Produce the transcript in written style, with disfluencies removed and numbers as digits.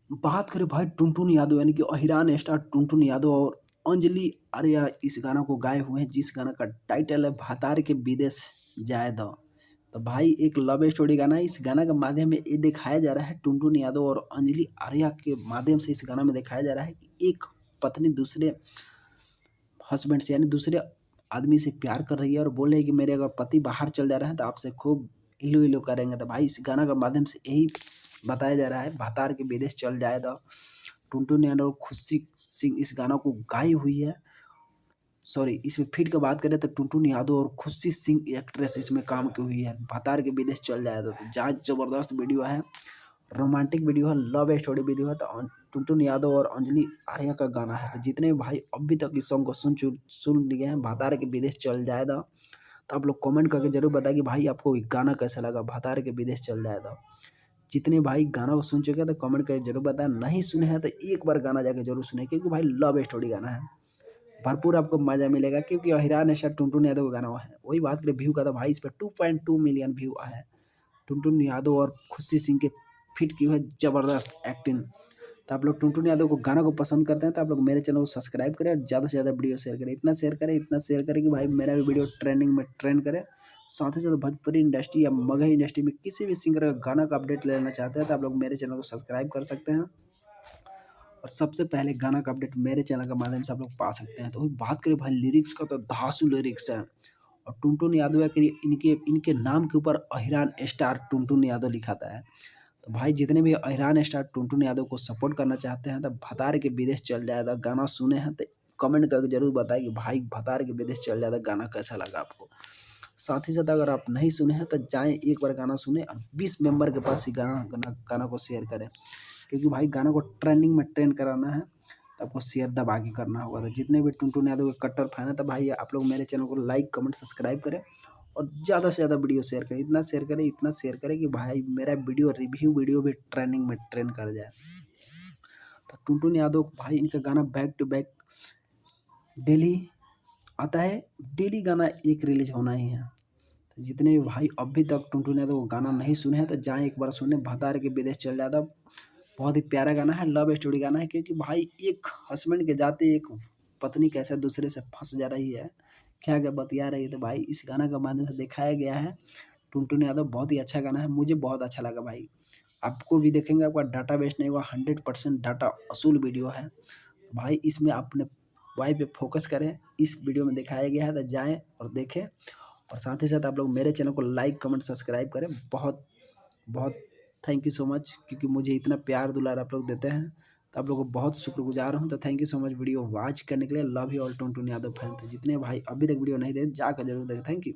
बात करें भाई टुनटुन यादव यानी कि अहिरान स्टार टुनटुन यादव और अंजलि आर्या इस गाना को गाए हुए हैं, जिस गाना का टाइटल है भातार के विदेश जाए दो। तो भाई एक लव स्टोरी गाना है। इस गाना के माध्यम में ये दिखाया जा रहा है, टुनटुन यादव और अंजलि आर्या के माध्यम से इस गाना में दिखाया जा रहा है कि एक पत्नी दूसरे हस्बैंड से यानी दूसरे आदमी से प्यार कर रही है और बोल रही है कि मेरे अगर पति बाहर चल जा रहे हैं तो आपसे खूब इलू इलू करेंगे। तो भाई इस गाना के माध्यम से यही बताया जा रहा है, भातार के विदेश चल जाए तो। टुनटुन यादव और खुशी सिंह इस गाना को गाई हुई है। सॉरी, इसमें फिट की बात करें तो टुनटुन यादव और खुशी सिंह एक्ट्रेस इसमें काम की हुई है। भातार के विदेश चल जाए तो जहाँ जबरदस्त वीडियो है, रोमांटिक वीडियो है, लव स्टोरी वीडियो है। तो टुनटुन यादव और अंजलि आर्या का गाना है। तो जितने भी भाई अभी तक इस सॉन्ग को सुन लिए हैं, भातार के विदेश चल जाएगा, तो आप लोग कमेंट करके जरूर बताएं कि भाई आपको गाना कैसा लगा, भातार के विदेश चल जाएगा। जितने भाई गाना को सुन चुके हैं तो कमेंट करके जरूर बताएं, नहीं सुने हैं तो एक बार गाना जाके जरूर सुने, क्योंकि भाई लव स्टोरी गाना है, भरपूर आपको मजा मिलेगा। क्योंकि अहिरान स्टार टुनटुन यादव का गाना है। वही बात करें व्यू का, तो भाई इस पर 2.2 मिलियन व्यू आया है। टुनटुन यादव और खुशी सिंह के फिट की हुई जबरदस्त एक्टिंग। तो आप लोग टुनटुन यादव को गाना को पसंद करते हैं तो आप लोग मेरे चैनल को सब्सक्राइब करें और ज़्यादा से ज़्यादा वीडियो शेयर करें। इतना शेयर करें कि भाई मेरा भी वीडियो ट्रेंडिंग में ट्रेंड करे। साथ ही साथ भोजपुरी इंडस्ट्री या मगही इंडस्ट्री में किसी भी सिंगर का गाना का अपडेट लेना चाहते हैं तो आप लोग मेरे चैनल को सब्सक्राइब कर सकते हैं और सबसे पहले गाना का अपडेट मेरे चैनल के माध्यम से आप लोग पा सकते हैं। तो वही बात करें भाई लिरिक्स का, तो धांसू लिरिक्स है। और टुनटुन यादव के इनके इनके नाम के ऊपर अहिरान स्टार टुनटुन यादव लिखाता है। तो भाई जितने भी अहिरान स्टार टुनटुन यादव को सपोर्ट करना चाहते हैं तो भातार के विदेश चल जाएगा गाना सुने हैं तो कमेंट करके जरूर बताएं कि भाई भातार के विदेश चल जाएगा गाना कैसा लगा आपको। साथ ही साथ अगर आप नहीं सुने हैं तो जाएं एक बार गाना सुने और 20 मेंबर के पास ही गाना को शेयर करें, क्योंकि भाई गाना को ट्रेंडिंग में ट्रेंड कराना है तो आपको शेयर दबा के करना होगा। तो जितने भी टुनटुन यादव के कट्टर फैन है तो भाई आप लोग मेरे चैनल को लाइक कमेंट सब्सक्राइब करें और ज़्यादा से ज़्यादा वीडियो शेयर करें। इतना शेयर करें कि भाई मेरा वीडियो रिव्यू वीडियो भी ट्रेंडिंग में ट्रेंड कर जाए। तो टुनटुन यादव भाई इनका गाना बैक टू बैक डेली आता है, डेली गाना एक रिलीज होना ही है। तो जितने भी भाई अभी तक टुनटुन यादव को गाना नहीं सुने हैं तो जाएँ एक बार सुने, भातार के विदेश चल जाता। बहुत ही प्यारा गाना है, लव स्टोरी गाना है। क्योंकि भाई एक हस्बैंड के जाते एक पत्नी कैसे दूसरे से फंस जा रही है, क्या क्या बतिया रही है, तो भाई इस गाना का माध्यम से दिखाया गया है। टुनटुन यादव बहुत ही अच्छा गाना है, मुझे बहुत अच्छा लगा भाई। आपको भी देखेंगे, आपका डाटा वेस्ट नहीं हुआ, 100% डाटा असूल वीडियो है। भाई इसमें अपने वाइफ पे फोकस करें, इस वीडियो में दिखाया गया है तो जाएँ और देखें। और साथ ही साथ आप लोग मेरे चैनल को लाइक कमेंट सब्सक्राइब करें। बहुत बहुत थैंक यू सो मच, क्योंकि मुझे इतना प्यार दुलार आप लोग देते हैं तो आप लोगों को बहुत शुक्रगुजार हूँ। तो thank you so much video watch करने के लिए। Love you all Tuntun Yadav fan. तो जितने भाई अभी तक वीडियो नहीं देखे जाकर जरूर देखें। Thank you.